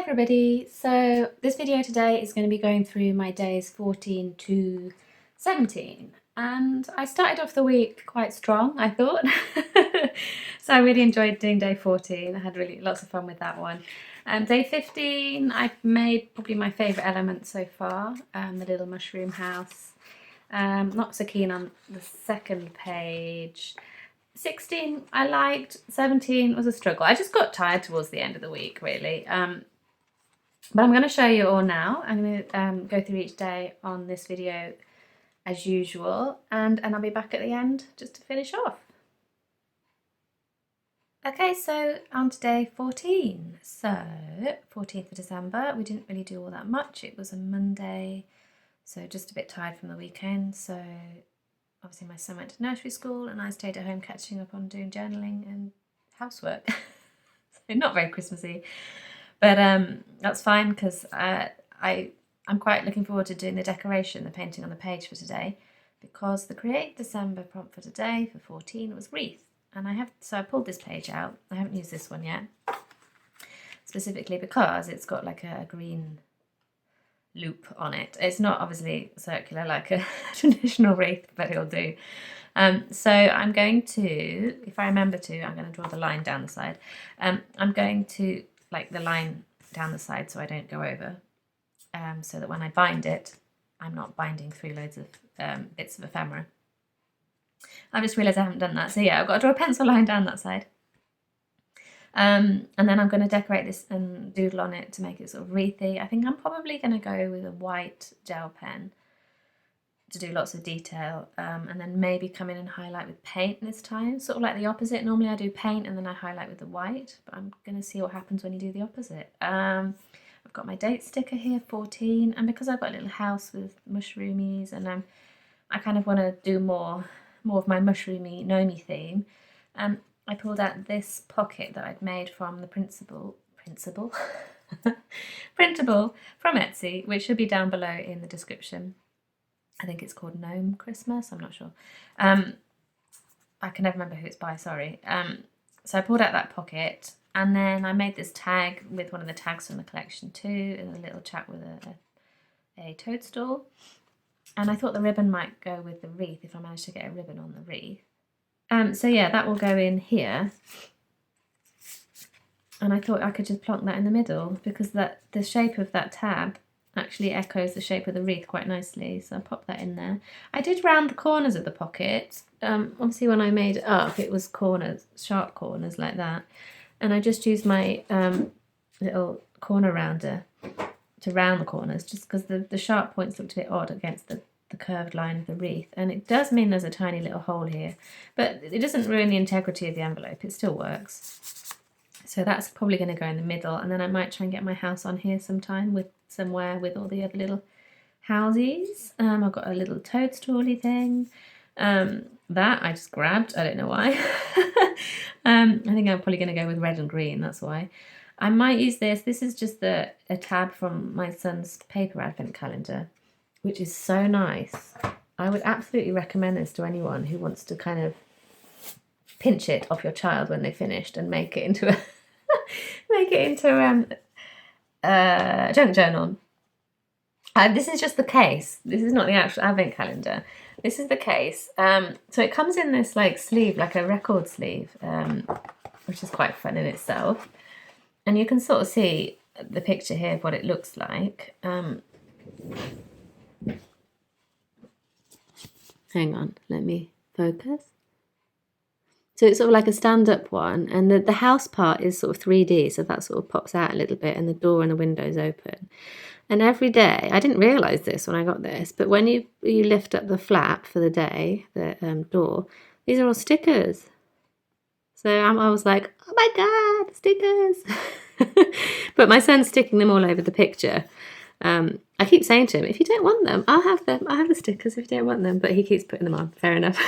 everybody, so this video today is going to be going through my days 14 to 17, and I started off the week quite strong, I thought. So I really enjoyed doing day 14. I had really lots of fun with that one. Day 15 I've made probably my favourite element so far, the little mushroom house. Not so keen on the second page. 16 I liked, 17 was a struggle. I just got tired towards the end of the week, really. But I'm going to show you all now. I'm going to go through each day on this video as usual, and I'll be back at the end just to finish off. Okay, so on to day 14. So 14th of December, we didn't really do all that much. It was a Monday, so just a bit tired from the weekend. So obviously my son went to nursery school and I stayed at home catching up on doing journaling and housework. So not very Christmassy, but that's fine because I'm quite looking forward to doing the decoration, the painting on the page for today, because the Create December prompt for today for 14 was wreath. And I pulled this page out. I haven't used this one yet, specifically because it's got like a green loop on it. It's not obviously circular like a traditional wreath, but it'll do. So I'm going to, if I remember to, I'm going to draw the line down the side. I'm going to like the line down the side so I don't go over, so that when I bind it, I'm not binding through loads of bits of ephemera. I've just realised I haven't done that. So yeah, I've got to draw a pencil line down that side. And then I'm going to decorate this and doodle on it to make it sort of wreathy. I think I'm probably going to go with a white gel pen to do lots of detail, and then maybe come in and highlight with paint this time, sort of like the opposite. Normally I do paint and then I highlight with the white, but I'm going to see what happens when you do the opposite. I've got my date sticker here, 14, and because I've got a little house with mushroomies and I kind of want to do more of my mushroomy gnomey theme, I pulled out this pocket that I'd made from the printable from Etsy, which should be down below in the description. I think it's called Gnome Christmas, I'm not sure. I can never remember who it's by, sorry. So I pulled out that pocket, and then I made this tag with one of the tags from the collection too, and a little chap with a toadstool. And I thought the ribbon might go with the wreath if I managed to get a ribbon on the wreath. So yeah, that will go in here. And I thought I could just plonk that in the middle because the shape of that tab actually echoes the shape of the wreath quite nicely. So I popped that in there. I did round the corners of the pocket. Obviously when I made it up, it was corners, sharp corners like that. And I just used my little corner rounder to round the corners, just because the sharp points looked a bit odd against the curved line of the wreath. And it does mean there's a tiny little hole here, but it doesn't ruin the integrity of the envelope. It still works. So that's probably going to go in the middle, and then I might try and get my house on here sometime with somewhere with all the other little housies. I've got a little toadstooly thing. That I just grabbed, I don't know why. I think I'm probably going to go with red and green, that's why. I might use this. This is just a tab from my son's paper advent calendar, which is so nice. I would absolutely recommend this to anyone who wants to kind of pinch it off your child when they're finished and make it into a junk journal. This is just the case. This is not the actual advent calendar. This is the case. So it comes in this like sleeve, like a record sleeve, which is quite fun in itself. And you can sort of see the picture here of what it looks like. Hang on, let me focus. So it's sort of like a stand-up one, and the house part is sort of 3D, so that sort of pops out a little bit, and the door and the windows open. And every day, I didn't realise this when I got this, but when you lift up the flap for the day, the door, these are all stickers. So I was like, oh my god, stickers! But my son's sticking them all over the picture. I keep saying to him, if you don't want them, I'll have them. I'll have the stickers if you don't want them. But he keeps putting them on. Fair enough.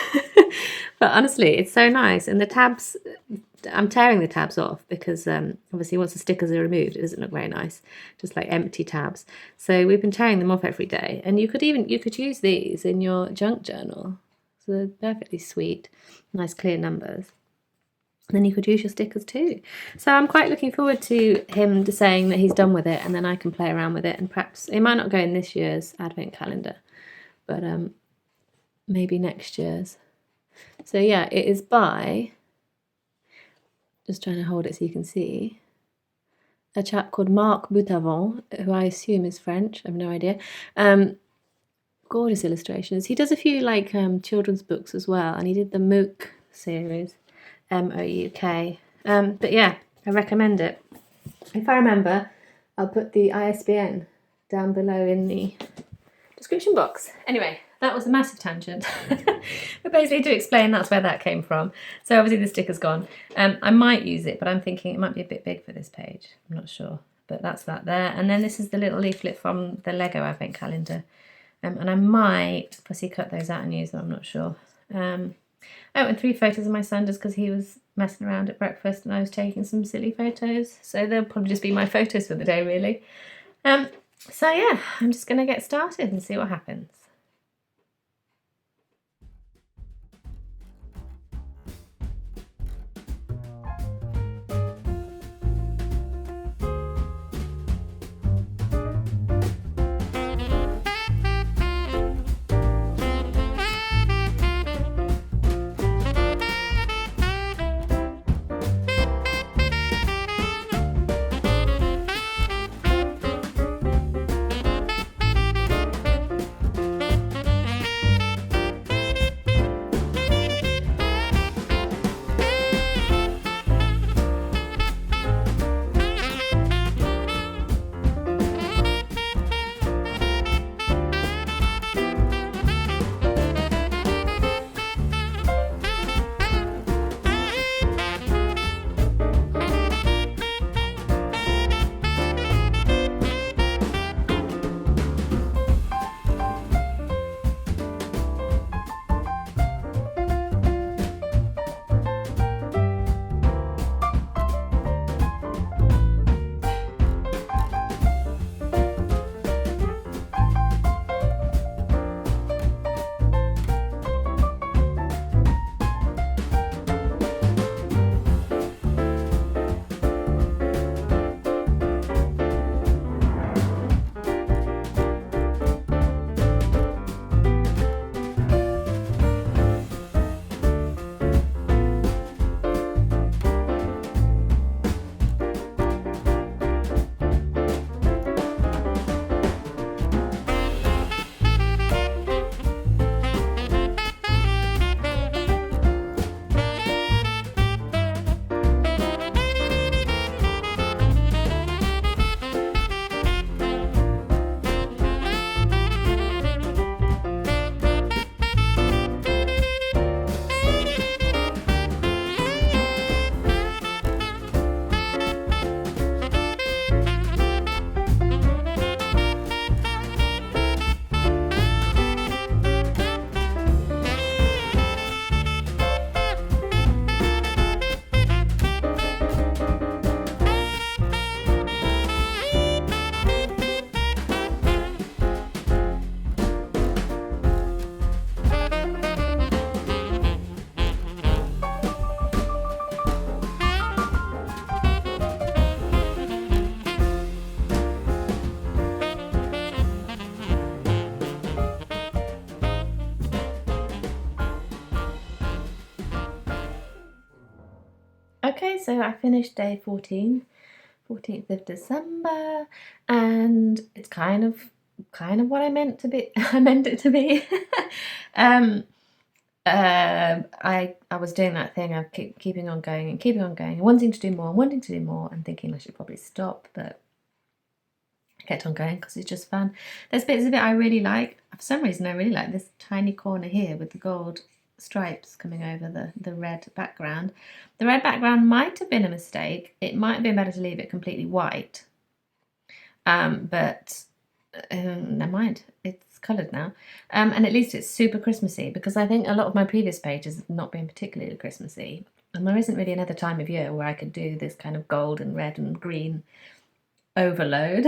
But honestly, it's so nice. And the tabs, I'm tearing the tabs off because obviously once the stickers are removed, it doesn't look very nice. Just like empty tabs. So we've been tearing them off every day. And you could use these in your junk journal. So they're perfectly sweet, nice clear numbers. then you could use your stickers too. So I'm quite looking forward to him saying that he's done with it, and then I can play around with it, and perhaps it might not go in this year's advent calendar, but maybe next year's. So yeah, it is by, just trying to hold it so you can see, a chap called Marc Boutavant, who I assume is French. I have no idea. Gorgeous illustrations. He does a few like children's books as well, and he did the Mook series, M-O-U-K. But yeah, I recommend it. If I remember, I'll put the ISBN down below in the description box. Anyway, that was a massive tangent. But basically to explain, that's where that came from. So obviously the sticker's gone. I might use it, but I'm thinking it might be a bit big for this page. I'm not sure. But that's that there. And then this is the little leaflet from the Lego Advent Calendar. And I might pussy cut those out and use them, I'm not sure. Oh, and 3 photos of my son just because he was messing around at breakfast and I was taking some silly photos. So they'll probably just be my photos for the day, really. So yeah, I'm just going to get started and see what happens. Okay, so I finished day 14, 14th of December, and it's kind of what I meant to be. I meant it to be. I was doing that thing of keeping on going and keeping on going, wanting to do more and wanting to do more, and thinking I should probably stop, but I kept on going because it's just fun. There's bits of it I really like. For some reason, I really like this tiny corner here with the gold stripes coming over the red background. The red background might have been a mistake. It might have been better to leave it completely white. But never mind, it's coloured now. And at least it's super Christmassy, because I think a lot of my previous pages have not been particularly Christmassy. And there isn't really another time of year where I could do this kind of gold and red and green overload.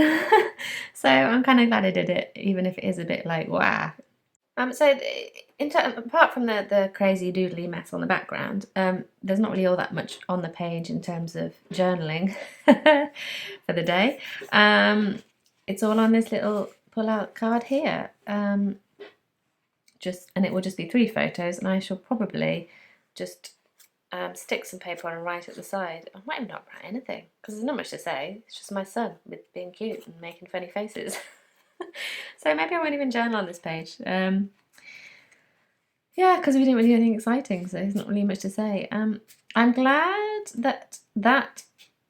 So I'm kind of glad I did it, even if it is a bit like, wow. So apart from the crazy doodly mess on the background, there's not really all that much on the page in terms of journaling for the day. It's all on this little pull-out card here. And it will just be 3 photos, and I shall probably just stick some paper on and write at the side. I might not write anything because there's not much to say. It's just my son with being cute and making funny faces. So maybe I won't even journal on this page. Yeah, because we didn't really do anything exciting, so there's not really much to say. I'm glad that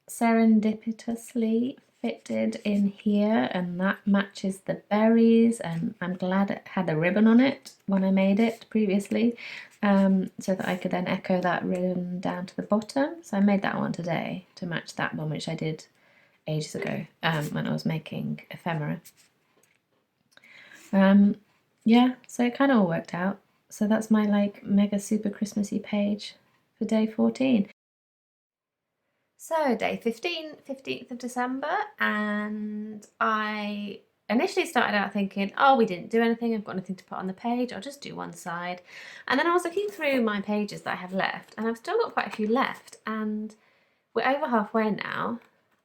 serendipitously fitted in here, and that matches the berries, and I'm glad it had a ribbon on it when I made it previously, so that I could then echo that ribbon down to the bottom. So I made that one today to match that one, which I did ages ago when I was making ephemera. Yeah, so it kind of all worked out. So that's my like mega super Christmassy page for day 14. So day 15, 15th of December, and I initially started out thinking, oh, we didn't do anything, I've got nothing to put on the page, I'll just do one side. And then I was looking through my pages that I have left, and I've still got quite a few left, and we're over halfway now,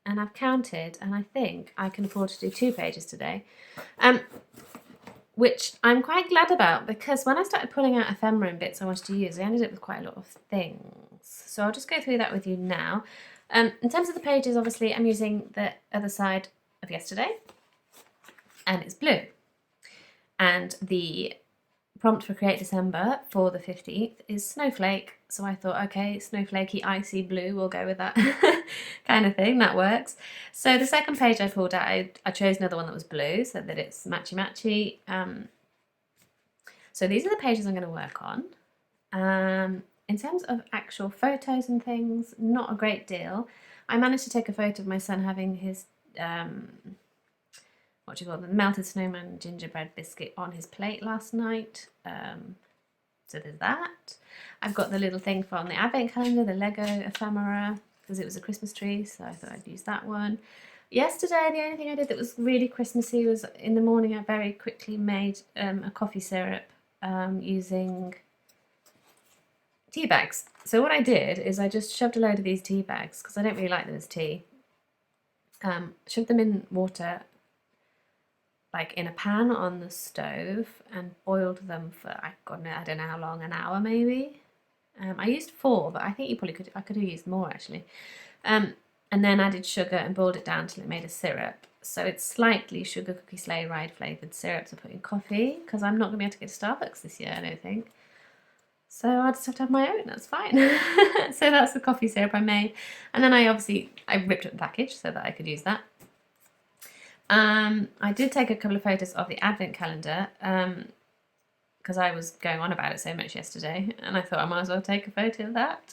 and I've counted, and I think I can afford to do 2 pages today. Which I'm quite glad about, because when I started pulling out ephemera and bits I wanted to use, I ended up with quite a lot of things. So I'll just go through that with you now. In terms of the pages, obviously I'm using the other side of yesterday, and it's blue. And the prompt for Create December for the 15th is snowflake. So I thought, okay, snowflakey, icy blue, we'll go with that kind of thing. That works. So the second page I pulled out, I chose another one that was blue so that it's matchy-matchy. So these are the pages I'm going to work on. In terms of actual photos and things, not a great deal. I managed to take a photo of my son having his the melted snowman gingerbread biscuit on his plate last night. So there's that. I've got the little thing from the advent calendar, the Lego ephemera, because it was a Christmas tree, so I thought I'd use that one. Yesterday, the only thing I did that was really Christmassy was in the morning I very quickly made a coffee syrup using tea bags. So what I did is I just shoved a load of these tea bags, because I don't really like them as tea, shoved them in water, like in a pan on the stove, and boiled them for, I don't know how long, an hour maybe. I used 4, but I think I could have used more actually. And then added sugar and boiled it down till it made a syrup. So it's slightly sugar cookie sleigh ride flavoured syrup to put in coffee, because I'm not going to be able to get to Starbucks this year, I don't think. So I just have to have my own, that's fine. So that's the coffee syrup I made. And then I ripped up the package so that I could use that. I did take a couple of photos of the advent calendar because I was going on about it so much yesterday, and I thought I might as well take a photo of that.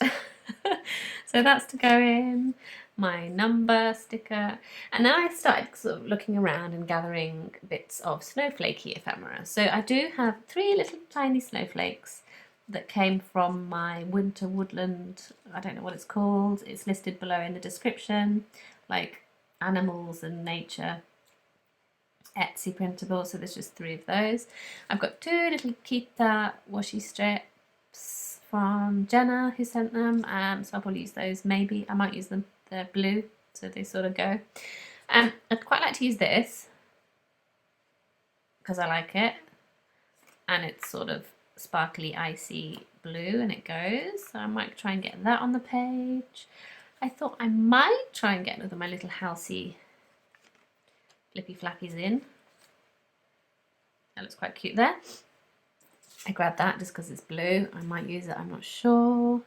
So that's to go in, my number sticker, and then I started sort of looking around and gathering bits of snowflakey ephemera. So I do have 3 little tiny snowflakes that came from my winter woodland, I don't know what it's called, it's listed below in the description, like animals and nature Etsy printable, so there's just 3 of those. I've got 2 little Kita washi strips from Jenna who sent them, so I'll probably use those. Maybe I might use them. They're blue, so they sort of go. I'd quite like to use this because I like it, and it's sort of sparkly icy blue, and it goes. So I might try and get that on the page. I thought I might try and get another of my little housey flippy flappies in. That looks quite cute there. I grabbed that just because it's blue. I might use it, I'm not sure.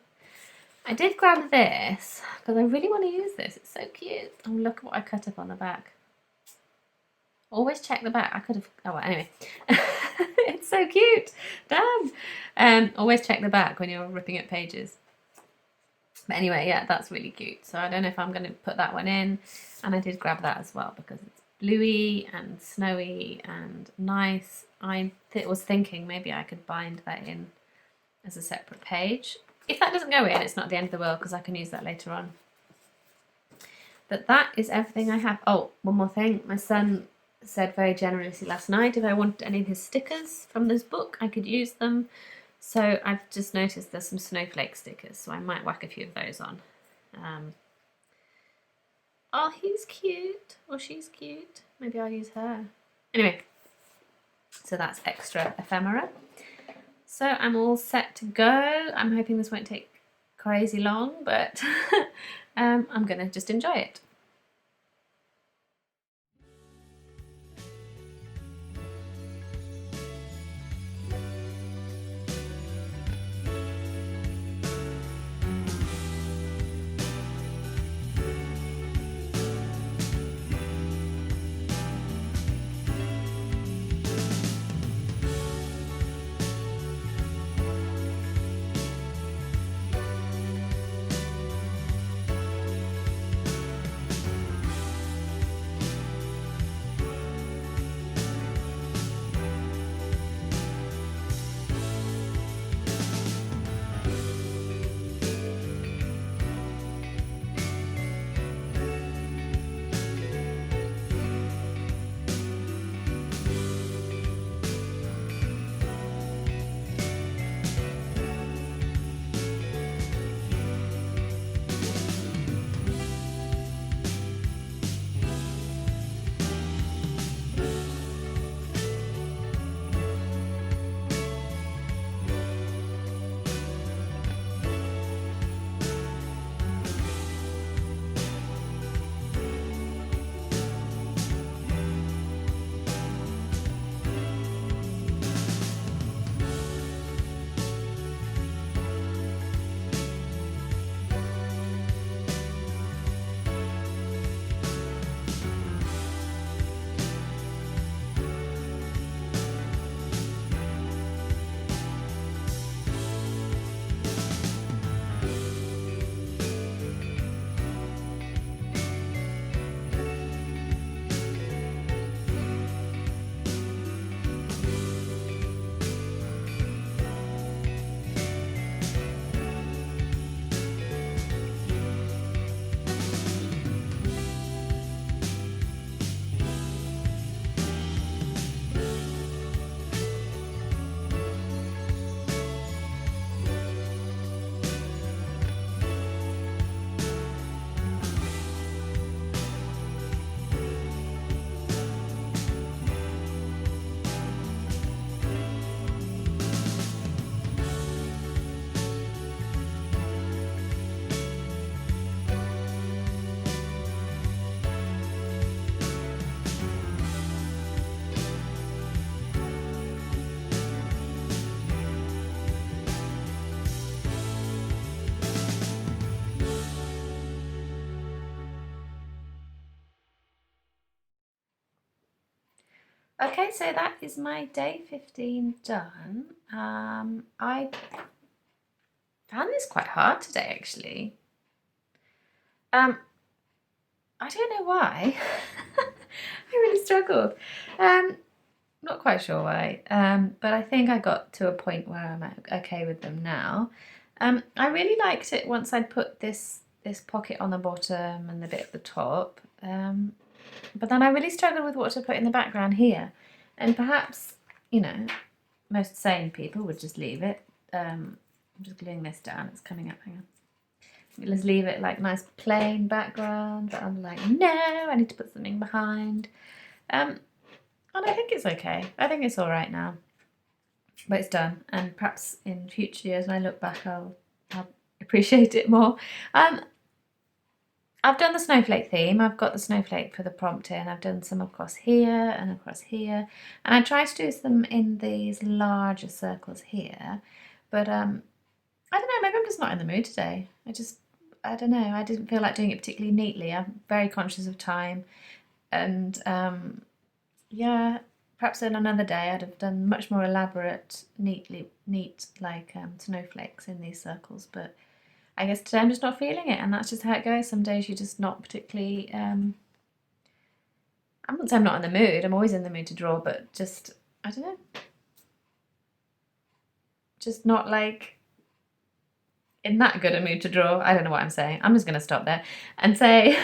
I did grab this because I really want to use this. It's so cute. Oh, look at what I cut up on the back. Always check the back. I could have, oh well, anyway. It's so cute. Damn. Always check the back when you're ripping up pages. But anyway, yeah, that's really cute. So I don't know if I'm going to put that one in. And I did grab that as well because it's bluey and snowy and nice. I was thinking maybe I could bind that in as a separate page. If that doesn't go in, it's not the end of the world because I can use that later on. But that is everything I have. Oh, one more thing. My son said very generously last night if I wanted any of his stickers from this book, I could use them. So I've just noticed there's some snowflake stickers, so I might whack a few of those on. Oh, he's cute, or she's cute. Maybe I'll use her. Anyway, so that's extra ephemera. So I'm all set to go. I'm hoping this won't take crazy long, but I'm gonna just enjoy it. Okay, so that is my day 15 done. I found this quite hard today, actually. I don't know why. I really struggled. Not quite sure why, but I think I got to a point where I'm okay with them now. I really liked it once I'd put this pocket on the bottom and the bit at the top. But then I really struggled with what to put in the background here. And perhaps, you know, most sane people would just leave it. I'm just gluing this down, it's coming up, hang on. Let's leave it like nice plain background, but I'm like, no, I need to put something behind. And I think it's okay. I think it's all right now. But it's done. And perhaps in future years when I look back, I'll appreciate it more. I've done the snowflake theme. I've got the snowflake for the prompt in. I've done some across here and across here. And I tried to do some in these larger circles here. But I don't know, maybe I'm just not in the mood today. I don't know, I didn't feel like doing it particularly neatly. I'm very conscious of time. And yeah, perhaps on another day I'd have done much more elaborate, neat like snowflakes in these circles. But I guess today I'm just not feeling it, and that's just how it goes. Some days you're just not particularly, I wouldn't say I'm not in the mood, I'm always in the mood to draw, but just, I don't know, just not like in that good a mood to draw. I don't know what I'm saying. I'm just going to stop there and say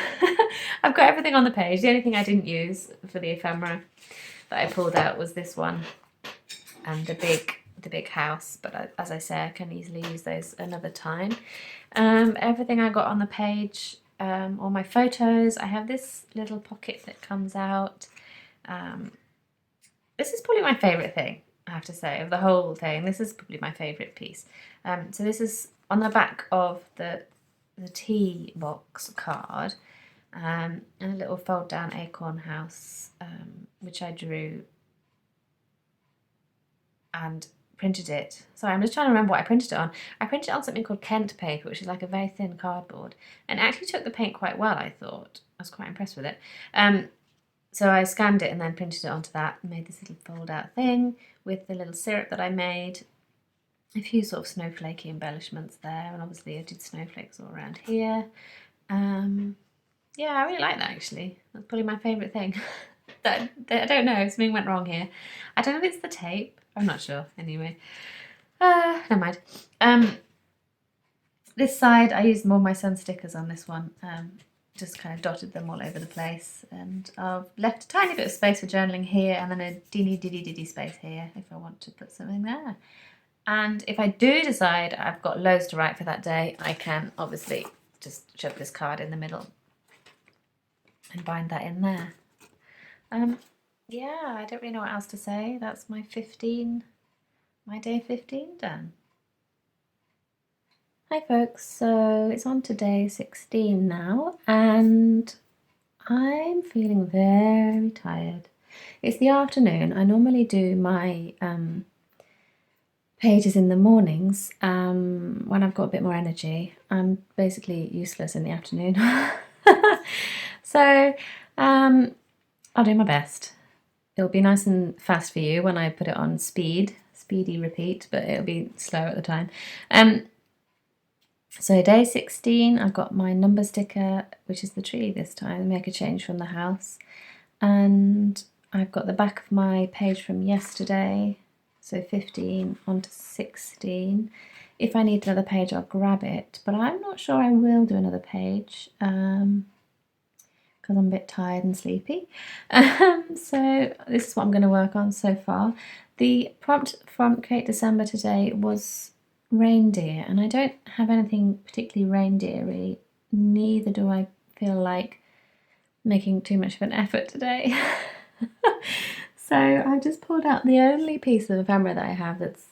I've got everything on the page. The only thing I didn't use for the ephemera that I pulled out was this one and the big house, but as I say, I can easily use those another time. Everything I got on the page, all my photos. I have this little pocket that comes out. This is probably my favourite thing, I have to say, of the whole thing. This is probably my favourite piece. So this is on the back of the tea box card, and a little fold down acorn house, which I drew and printed it. Sorry, I'm just trying to remember what I printed it on. I printed it on something called Kent paper, which is like a very thin cardboard, and it actually took the paint quite well, I thought. I was quite impressed with it. So I scanned it and then printed it onto that and made this little fold out thing with the little syrup that I made. A few sort of snowflakey embellishments there, and obviously I did snowflakes all around here. Yeah, I really like that actually. That's probably my favourite thing. I don't know, something went wrong here. I don't know if it's the tape. I'm not sure. Anyway, never mind. This side, I used more of my sun stickers on this one. Just kind of dotted them all over the place, and I've left a tiny bit of space for journaling here, and then a diddy space here if I want to put something there. And if I do decide I've got loads to write for that day, I can obviously just shove this card in the middle and bind that in there. Yeah, I don't really know what else to say. That's my day 15 done. Hi folks, so it's on to day 16 now, and I'm feeling very tired. It's the afternoon. I normally do my pages in the mornings when I've got a bit more energy. I'm basically useless in the afternoon. So I'll do my best. It'll be nice and fast for you when I put it on speedy repeat, but it'll be slow at the time. So day 16, I've got my number sticker, which is the tree this time, make a change from the house. And I've got the back of my page from yesterday, so 15 onto 16. If I need another page, I'll grab it, but I'm not sure I will do another page because I'm a bit tired and sleepy. So this is what I'm going to work on so far. The prompt from Create December today was reindeer, and I don't have anything particularly reindeer-y, neither do I feel like making too much of an effort today. So I just pulled out the only piece of ephemera that I have that's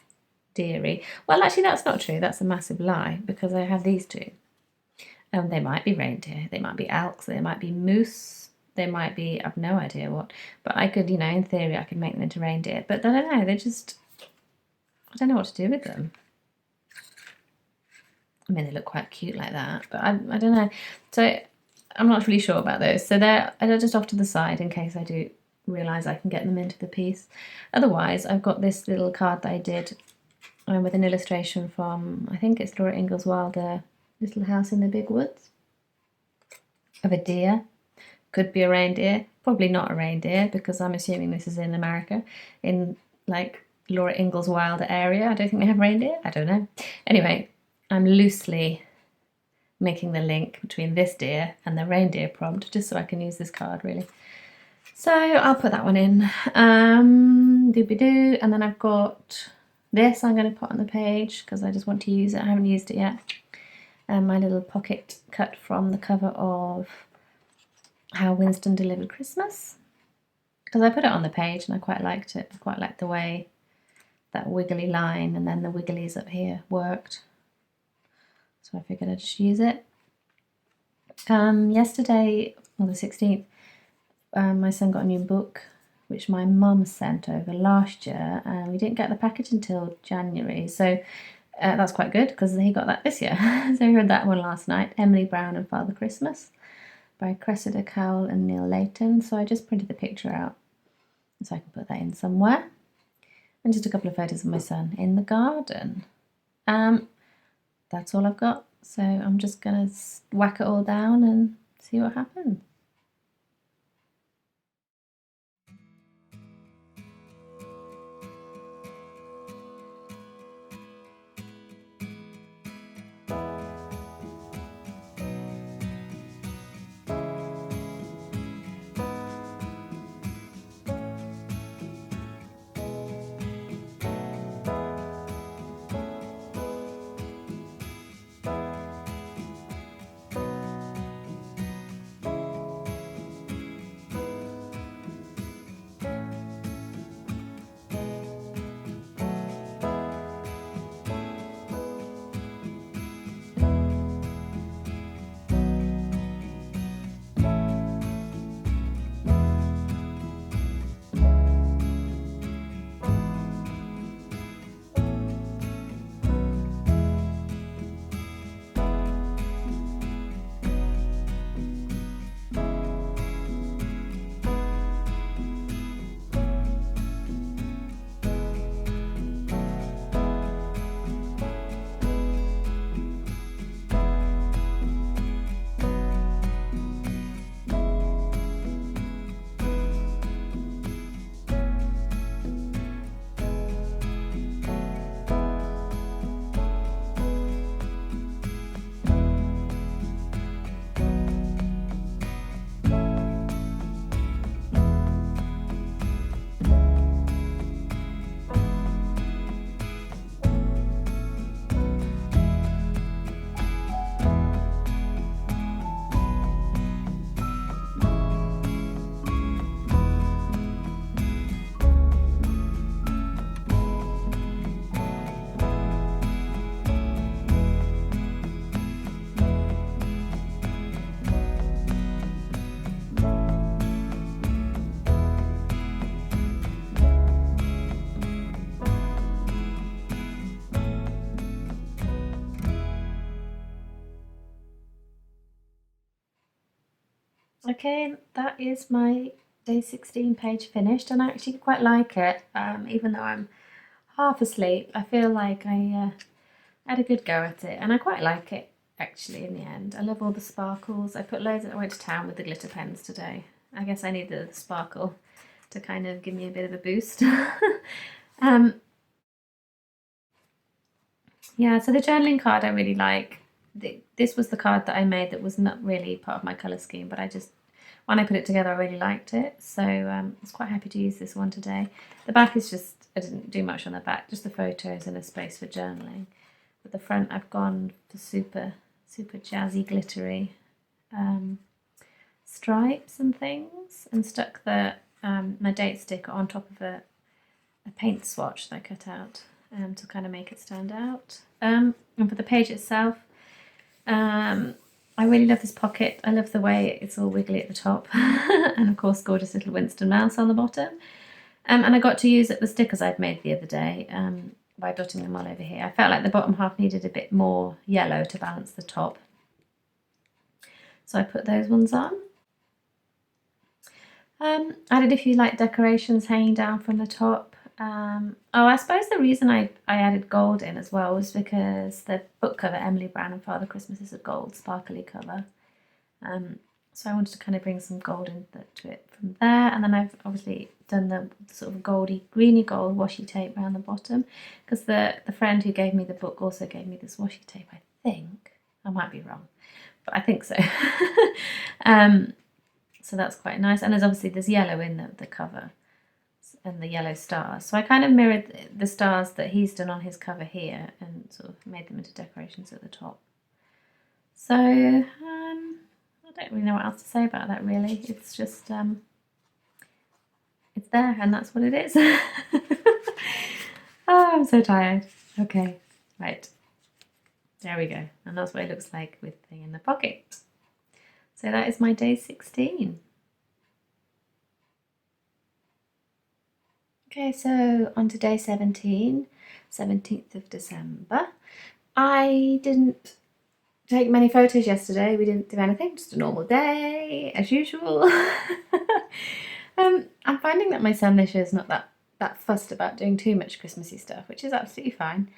deery. Well, actually that's not true, that's a massive lie, because I have these two. They might be reindeer, they might be elks, they might be moose, they might be, I've no idea what, but I could, in theory I could make them into reindeer, but I don't know, I don't know what to do with them. I mean, they look quite cute like that, but I don't know. So I'm not really sure about those. So they're just off to the side in case I do realise I can get them into the piece. Otherwise, I've got this little card that I did with an illustration from, I think it's Laura Ingalls Wilder, Little House in the Big Woods, of a deer. Could be a reindeer, probably not a reindeer because I'm assuming this is in America, in like Laura Ingalls Wilder area. I don't think they have reindeer, I don't know. Anyway, I'm loosely making the link between this deer and the reindeer prompt just so I can use this card really. So I'll put that one in. Doobie-doo. And then I've got this I'm going to put on the page because I just want to use it. I haven't used it yet. My little pocket cut from the cover of How Winston Delivered Christmas, because I put it on the page and I quite liked it. I quite liked the way that wiggly line and then the wigglies up here worked. So I figured I'd just use it. Yesterday, on the 16th, my son got a new book, which my mum sent over last year, and we didn't get the package until January. So that's quite good because he got that this year. So we read that one last night, Emily Brown and Father Christmas by Cressida Cowell and Neil Layton. So I just printed the picture out so I can put that in somewhere. And just a couple of photos of my son in the garden. That's all I've got. So I'm just going to whack it all down and see what happens. Okay, that is my day 16 page finished, and I actually quite like it. Even though I'm half asleep, I feel like I had a good go at it, and I quite like it actually in the end. I love all the sparkles. I put loads. I went to town with the glitter pens today. I guess I needed the sparkle to kind of give me a bit of a boost. um, yeah, so the journaling card I really like. This was the card that I made that was not really part of my colour scheme, but I just, when I put it together, I really liked it. So I was quite happy to use this one today. The back is just, I didn't do much on the back, just the photos and a space for journaling. At the front, I've gone for super jazzy, glittery stripes and things, and stuck the my date sticker on top of a paint swatch that I cut out to kind of make it stand out. And for the page itself, I really love this pocket. I love the way it's all wiggly at the top, and of course, gorgeous little Winston mouse on the bottom. And I got to use the stickers I'd made the other day by dotting them all over here. I felt like the bottom half needed a bit more yellow to balance the top, so I put those ones on. Added a few like decorations hanging down from the top. Oh, I suppose the reason I added gold in as well was because the book cover, Emily Brown and Father Christmas, is a gold sparkly cover. So I wanted to kind of bring some gold into it from there. And then I've obviously done the sort of goldy, greeny gold washi tape around the bottom, because the friend who gave me the book also gave me this washi tape, I think. I might be wrong, but I think so. So that's quite nice. And there's yellow in the cover and the yellow stars. So I kind of mirrored the stars that he's done on his cover here and sort of made them into decorations at the top. So I don't really know what else to say about that really. It's just, it's there and that's what it is. Oh, I'm so tired. Okay, right. There we go. And that's what it looks like with the thing in the pocket. So that is my day 16. Okay, so on to day 17, 17th of December. I didn't take many photos yesterday. We didn't do anything, just a normal day, as usual. I'm finding that my son this year is not that fussed about doing too much Christmassy stuff, which is absolutely fine.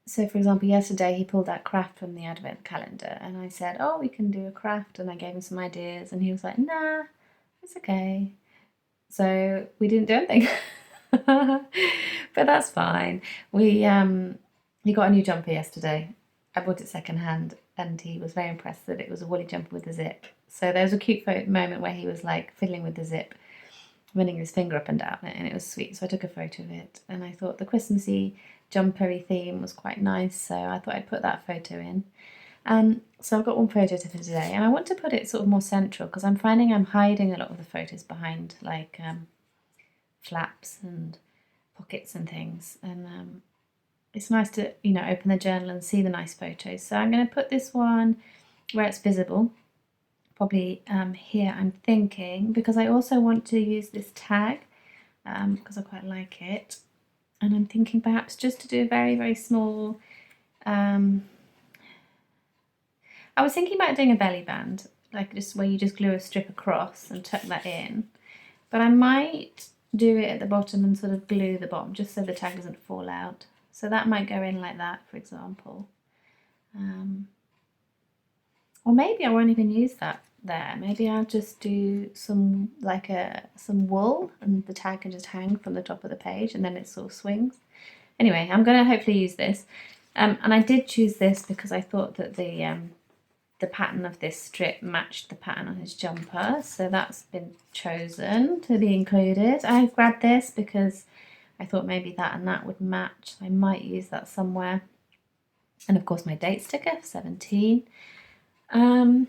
So for example, yesterday he pulled that craft from the advent calendar and I said, oh, we can do a craft, and I gave him some ideas and he was like, nah, it's okay. So we didn't do anything. But that's fine. He got a new jumper yesterday. I bought it secondhand and he was very impressed that it was a woolly jumper with a zip. So there was a cute moment where he was like fiddling with the zip, running his finger up and down it, and it was sweet. So I took a photo of it and I thought the Christmassy jumpery theme was quite nice, so I thought I'd put that photo in. So I've got one photo for today, and I want to put it sort of more central because I'm finding I'm hiding a lot of the photos behind like flaps and pockets and things, and it's nice to open the journal and see the nice photos. So I'm going to put this one where it's visible, probably here I'm thinking, because I also want to use this tag because I quite like it, and I'm thinking perhaps just to do a very, very small I was thinking about doing a belly band, like just where you just glue a strip across and tuck that in, but I might do it at the bottom and sort of glue the bottom just so the tag doesn't fall out. So that might go in like that, for example. Or maybe I won't even use that there. Maybe I'll just do some wool and the tag can just hang from the top of the page and then it sort of swings. Anyway, I'm going to hopefully use this. And I did choose this because I thought that the pattern of this strip matched the pattern on his jumper, so that's been chosen to be included. I grabbed this because I thought maybe that and that would match. I might use that somewhere. And of course my date sticker for 17. And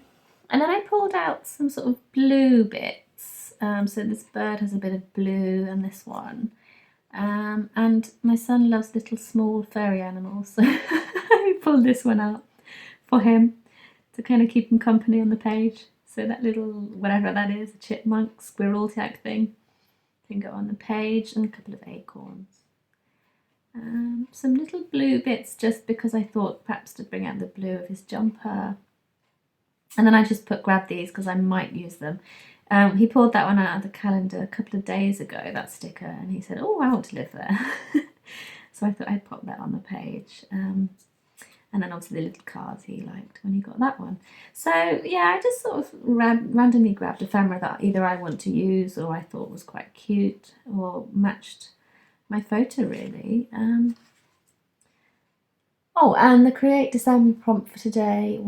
then I pulled out some sort of blue bits. So this bird has a bit of blue and this one. And my son loves little small furry animals, so I pulled this one out for him to kind of keep him company on the page. So that little, whatever that is, a chipmunk, squirrel type thing, can go on the page, and a couple of acorns. Some little blue bits just because I thought perhaps to bring out the blue of his jumper. And then I just grabbed these because I might use them. He pulled that one out of the calendar a couple of days ago, that sticker, and he said, oh, I want to live there. So I thought I'd pop that on the page. And then obviously the little cards he liked when he got that one. So yeah, I just sort of randomly grabbed ephemera that either I want to use or I thought was quite cute or matched my photo really. Oh, and the Create December prompt for today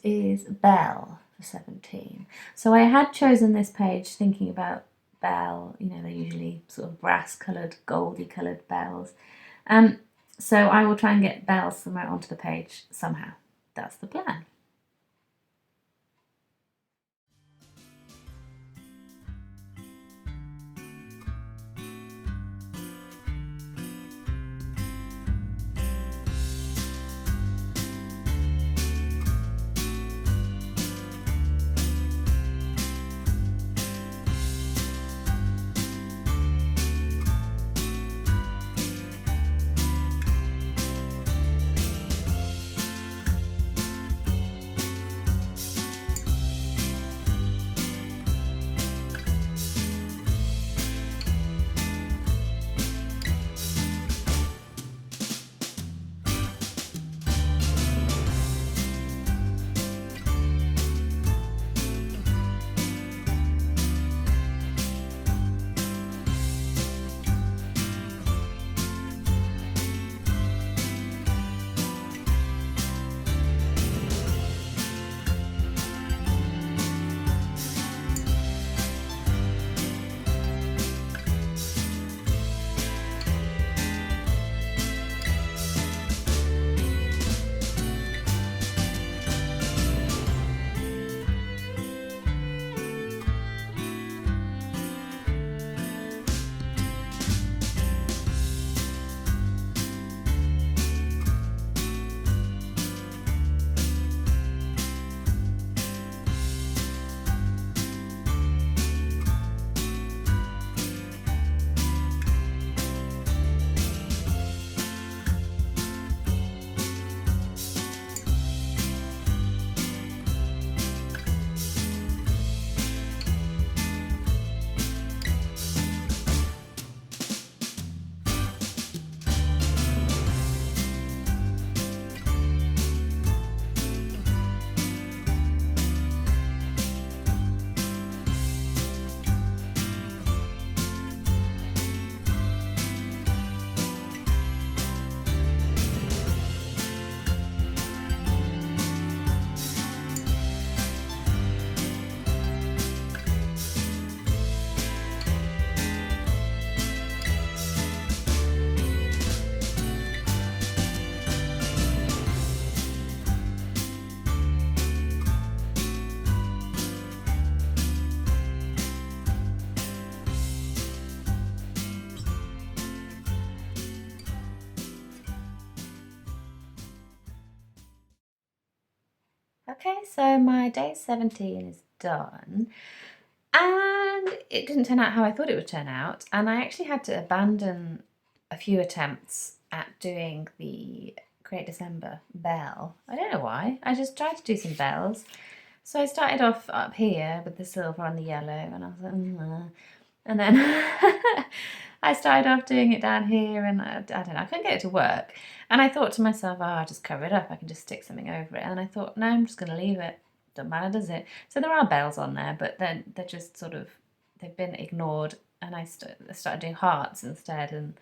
is Belle for 17. So I had chosen this page thinking about Belle, you know, they're usually sort of brass coloured, goldy coloured bells. So I will try and get bells somewhere onto the page somehow. That's the plan. Okay, so my day 17 is done, and it didn't turn out how I thought it would turn out, and I actually had to abandon a few attempts at doing the Create December bell. I don't know why, I just tried to do some bells. So I started off up here with the silver and the yellow, and I was like, and then I started off doing it down here, and I don't know, I couldn't get it to work. And I thought to myself, oh, I'll just cover it up, I can just stick something over it. And I thought, no, I'm just going to leave it. Doesn't matter, does it? So there are bells on there, but then they're just sort of, they've been ignored. And I started doing hearts instead, and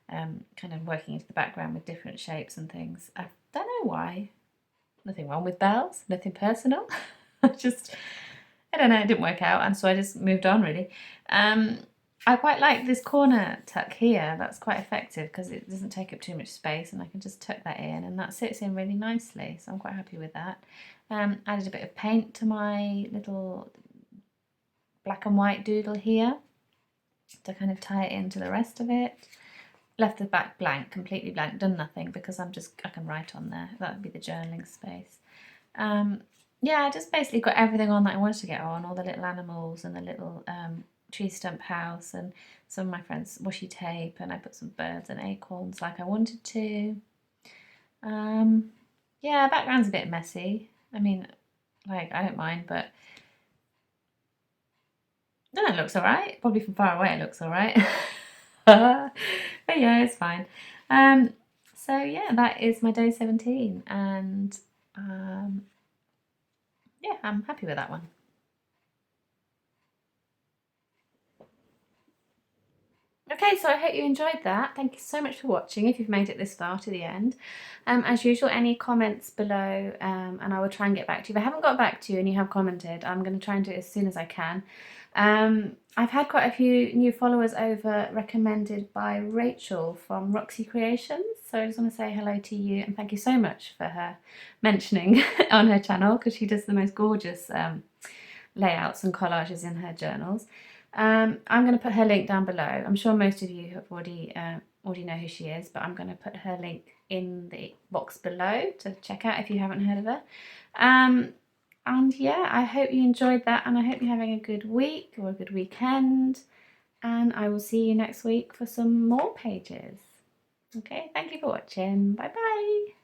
kind of working into the background with different shapes and things. I don't know why. Nothing wrong with bells, nothing personal. I don't know, it didn't work out, and so I just moved on really. I quite like this corner tuck here. That's quite effective because it doesn't take up too much space, and I can just tuck that in, and that sits in really nicely, so I'm quite happy with that. Added a bit of paint to my little black and white doodle here to kind of tie it into the rest of it. Left the back blank, completely blank, done nothing because I can write on there. That would be the journaling space. Yeah, I just basically got everything on that I wanted to get on, all the little animals and the little tree stump house and some of my friends' washi tape, and I put some birds and acorns like I wanted to. Yeah, background's a bit messy. I mean, Like, I don't mind, but no, it looks alright. Probably from far away it looks alright. But yeah, it's fine. So yeah, that is my day 17, and yeah, I'm happy with that one. Okay, so I hope you enjoyed that. Thank you so much for watching, if you've made it this far to the end. As usual, any comments below, and I will try and get back to you. If I haven't got back to you and you have commented, I'm going to try and do it as soon as I can. I've had quite a few new followers over, recommended by Rachel from Roxy Creations. So I just want to say hello to you and thank you so much for her mentioning on her channel, because she does the most gorgeous layouts and collages in her journals. I'm going to put her link down below. I'm sure most of you have already know who she is, but I'm going to put her link in the box below to check out if you haven't heard of her. And yeah, I hope you enjoyed that, and I hope you're having a good week or a good weekend, and I will see you next week for some more pages. Okay, thank you for watching. Bye bye.